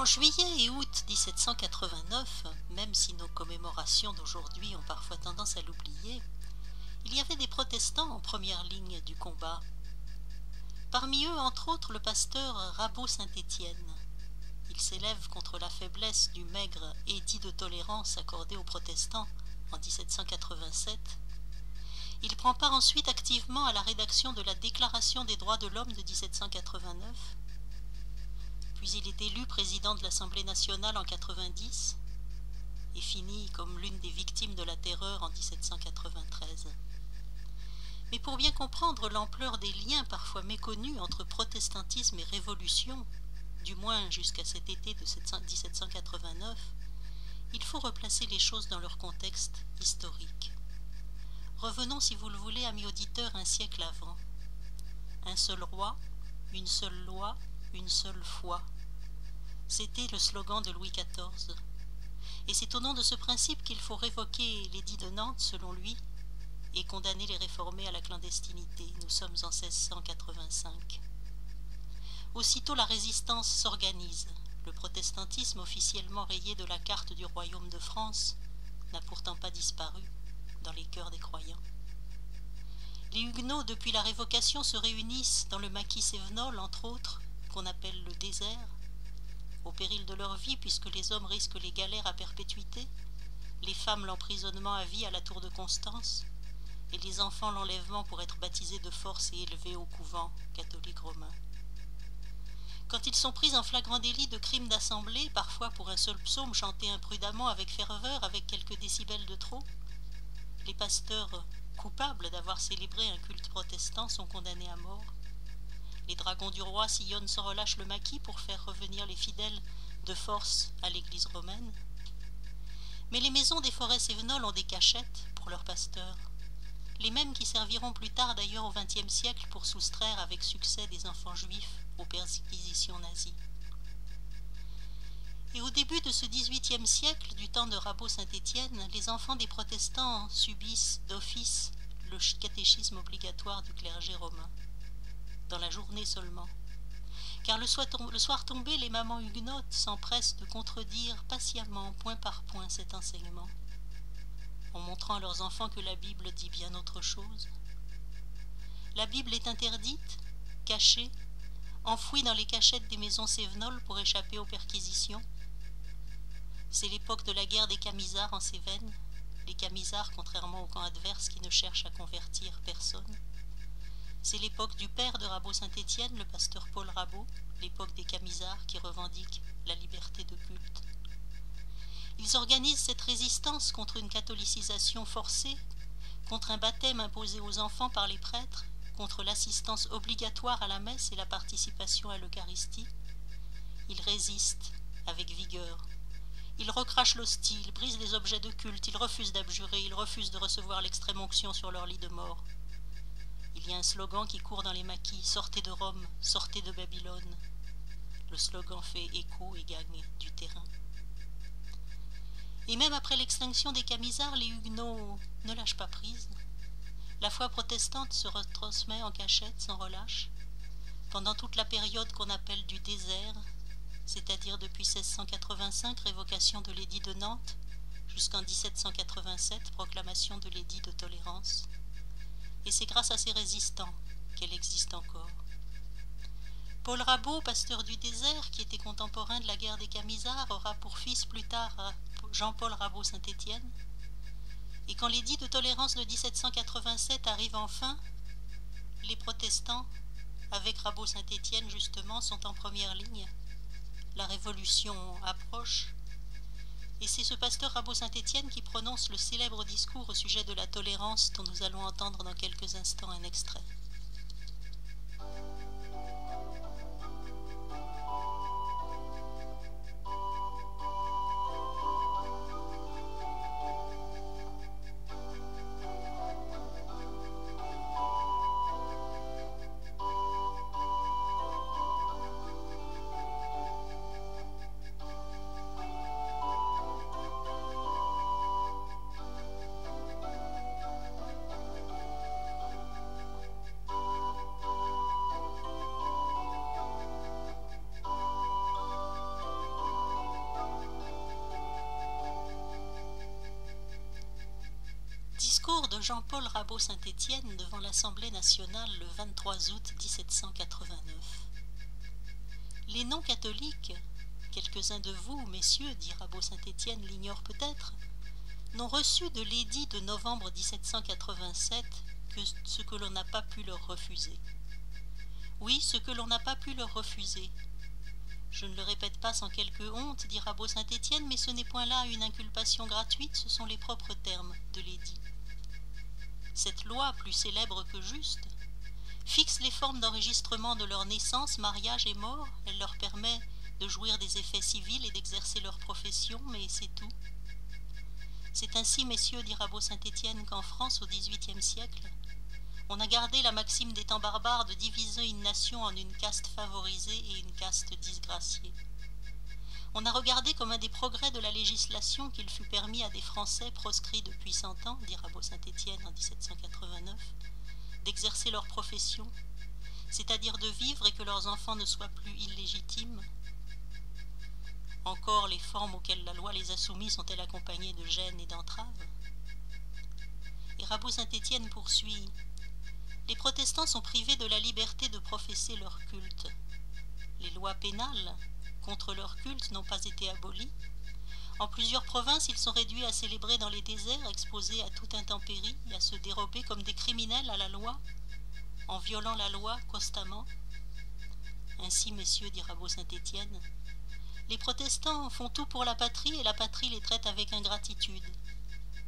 En juillet et août 1789, même si nos commémorations d'aujourd'hui ont parfois tendance à l'oublier, il y avait des protestants en première ligne du combat. Parmi eux, entre autres, le pasteur Rabot-Saint-Étienne. Il s'élève contre la faiblesse du maigre édit de tolérance accordé aux protestants en 1787. Il prend part ensuite activement à la rédaction de la Déclaration des droits de l'homme de 1789. Puis il est élu président de l'Assemblée nationale en 90 et finit comme l'une des victimes de la terreur en 1793. Mais pour bien comprendre l'ampleur des liens parfois méconnus entre protestantisme et révolution, du moins jusqu'à cet été de 1789, il faut replacer les choses dans leur contexte historique. Revenons, si vous le voulez, amis auditeurs, un siècle avant. Un seul roi, une seule loi, une seule foi. C'était le slogan de Louis XIV. Et c'est au nom de ce principe qu'il faut révoquer l'édit de Nantes, selon lui, et condamner les réformés à la clandestinité. Nous sommes en 1685. Aussitôt la résistance s'organise. Le protestantisme, officiellement rayé de la carte du royaume de France, n'a pourtant pas disparu dans les cœurs des croyants. Les Huguenots, depuis la Révocation, se réunissent dans le maquis Cévenol, entre autres, qu'on appelle le désert, au péril de leur vie, puisque les hommes risquent les galères à perpétuité, les femmes l'emprisonnement à vie à la tour de Constance, et les enfants l'enlèvement pour être baptisés de force et élevés au couvent catholique romain. Quand ils sont pris en flagrant délit de crimes d'assemblée, parfois pour un seul psaume chanté imprudemment avec ferveur, avec quelques décibels de trop, les pasteurs coupables d'avoir célébré un culte protestant sont condamnés à mort. Les dragons du roi sillonnent sans relâche le maquis pour faire revenir les fidèles de force à l'église romaine. Mais les maisons des forêts cévenols ont des cachettes pour leurs pasteurs, les mêmes qui serviront plus tard d'ailleurs au XXe siècle pour soustraire avec succès des enfants juifs aux perquisitions nazies. Et au début de ce XVIIIe siècle, du temps de Rabot-Saint-Étienne, les enfants des protestants subissent d'office le catéchisme obligatoire du clergé romain, dans la journée seulement. Car le soir tombé, les mamans huguenotes s'empressent de contredire patiemment, point par point, cet enseignement, en montrant à leurs enfants que la Bible dit bien autre chose. La Bible est interdite, cachée, enfouie dans les cachettes des maisons cévenols pour échapper aux perquisitions. C'est l'époque de la guerre des Camisards en Cévennes, les Camisards contrairement au camp adverse qui ne cherchent à convertir personne. C'est l'époque du père de Rabot-Saint-Étienne, le pasteur Paul Rabot, l'époque des Camisards qui revendiquent la liberté de culte. Ils organisent cette résistance contre une catholicisation forcée, contre un baptême imposé aux enfants par les prêtres, contre l'assistance obligatoire à la messe et la participation à l'Eucharistie. Ils résistent avec vigueur. Ils recrachent l'hostie, ils brisent les objets de culte, ils refusent d'abjurer, ils refusent de recevoir l'extrême onction sur leur lit de mort. Il y a un slogan qui court dans les maquis, « Sortez de Rome, sortez de Babylone ». Le slogan fait écho et gagne du terrain. Et même après l'extinction des Camisards, les Huguenots ne lâchent pas prise. La foi protestante se retransmet en cachette sans relâche. Pendant toute la période qu'on appelle du désert, c'est-à-dire depuis 1685, révocation de l'édit de Nantes, jusqu'en 1787, proclamation de l'édit de tolérance. Et c'est grâce à ces résistants qu'elle existe encore. Paul Rabot, pasteur du désert, qui était contemporain de la guerre des Camisards, aura pour fils plus tard Jean-Paul Rabot-Saint-Étienne. Et quand l'édit de tolérance de 1787 arrive enfin, les protestants, avec Rabot-Saint-Étienne justement, sont en première ligne. La révolution approche, et c'est ce pasteur Rabot-Saint-Étienne qui prononce le célèbre discours au sujet de la tolérance dont nous allons entendre dans quelques instants un extrait. Jean-Paul Rabot-Saint-Étienne devant l'Assemblée nationale le 23 août 1789. Les non-catholiques, quelques-uns de vous, messieurs, dit Rabot-Saint-Étienne, l'ignorent peut-être, n'ont reçu de l'édit de novembre 1787 que ce que l'on n'a pas pu leur refuser. Oui, ce que l'on n'a pas pu leur refuser. Je ne le répète pas sans quelque honte, dit Rabot-Saint-Étienne, mais ce n'est point là une inculpation gratuite, ce sont les propres termes de l'édit. Cette loi, plus célèbre que juste, fixe les formes d'enregistrement de leur naissance, mariage et mort. Elle leur permet de jouir des effets civils et d'exercer leur profession, mais c'est tout. C'est ainsi, messieurs, dit Rabot-Saint-Étienne, qu'en France, au XVIIIe siècle, on a gardé la maxime des temps barbares de diviser une nation en une caste favorisée et une caste disgraciée. On a regardé comme un des progrès de la législation qu'il fut permis à des Français proscrits depuis 100 ans, dit Rabot-Saint-Étienne en 1789, d'exercer leur profession, c'est-à-dire de vivre et que leurs enfants ne soient plus illégitimes. Encore les formes auxquelles la loi les a soumis sont-elles accompagnées de gêne et d'entraves? Et Rabot-Saint-Étienne poursuit: les protestants sont privés de la liberté de professer leur culte. Les lois pénales contre leur culte n'ont pas été abolies. En plusieurs provinces, ils sont réduits à célébrer dans les déserts, exposés à toute intempérie et à se dérober comme des criminels à la loi, en violant la loi constamment. Ainsi, messieurs, dit Rabot-Saint-Étienne, les protestants font tout pour la patrie et la patrie les traite avec ingratitude.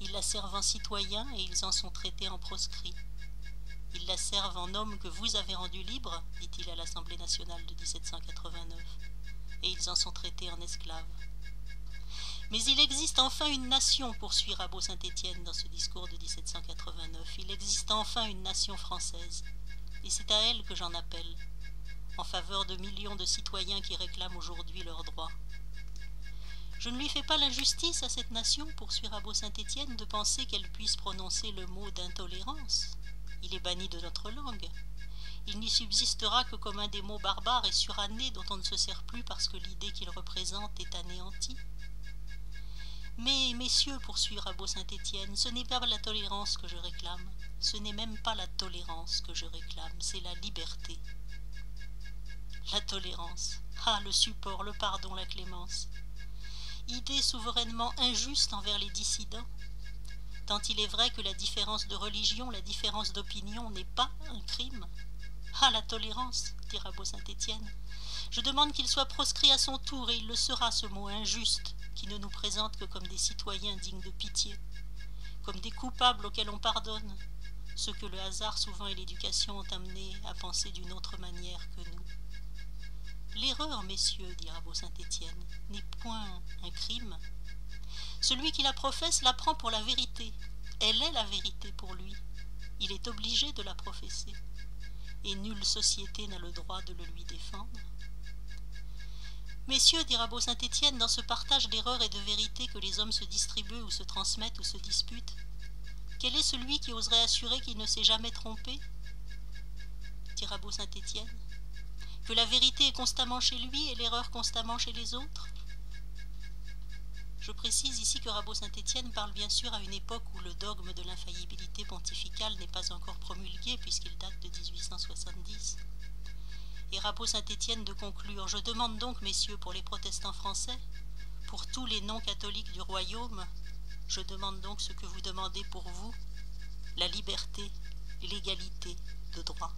Ils la servent en citoyens et ils en sont traités en proscrits. Ils la servent en hommes que vous avez rendus libres, dit-il à l'Assemblée nationale de 1789, et ils en sont traités en esclaves. Mais il existe enfin une nation, poursuit Rabot-Saint-Étienne dans ce discours de 1789, il existe enfin une nation française, et c'est à elle que j'en appelle, en faveur de millions de citoyens qui réclament aujourd'hui leurs droits. Je ne lui fais pas l'injustice à cette nation, poursuit Rabot-Saint-Étienne, de penser qu'elle puisse prononcer le mot d'intolérance. Il est banni de notre langue. Il n'y subsistera que comme un des mots barbares et surannés dont on ne se sert plus parce que l'idée qu'il représente est anéantie. Mais, messieurs, poursuit Rabot-Saint-Étienne, ce n'est pas la tolérance que je réclame, ce n'est même pas la tolérance que je réclame, c'est la liberté. La tolérance, ah, le support, le pardon, la clémence. Idée souverainement injuste envers les dissidents, tant il est vrai que la différence de religion, la différence d'opinion n'est pas un crime. Ah, la tolérance, dit Rabot-Saint-Étienne. Je demande qu'il soit proscrit à son tour, et il le sera, ce mot injuste, qui ne nous présente que comme des citoyens dignes de pitié, comme des coupables auxquels on pardonne, ceux que le hasard souvent et l'éducation ont amenés à penser d'une autre manière que nous. L'erreur, messieurs, dit Rabot-Saint-Étienne, n'est point un crime. Celui qui la professe la prend pour la vérité. Elle est la vérité pour lui. Il est obligé de la professer. Et nulle société n'a le droit de le lui défendre. Messieurs, dit Rabot-Saint-Étienne, dans ce partage d'erreurs et de vérités que les hommes se distribuent ou se transmettent ou se disputent, quel est celui qui oserait assurer qu'il ne s'est jamais trompé? Dit Rabot-Saint-Étienne, que la vérité est constamment chez lui et l'erreur constamment chez les autres? Je précise ici que Rabot-Saint-Étienne parle bien sûr à une époque où le dogme de l'infaillibilité pontificale n'est pas encore promulgué puisqu'il date de 1870. Et Rabot-Saint-Étienne de conclure: je demande donc, messieurs, pour les protestants français, pour tous les non-catholiques du royaume, je demande donc ce que vous demandez pour vous, la liberté et l'égalité de droit.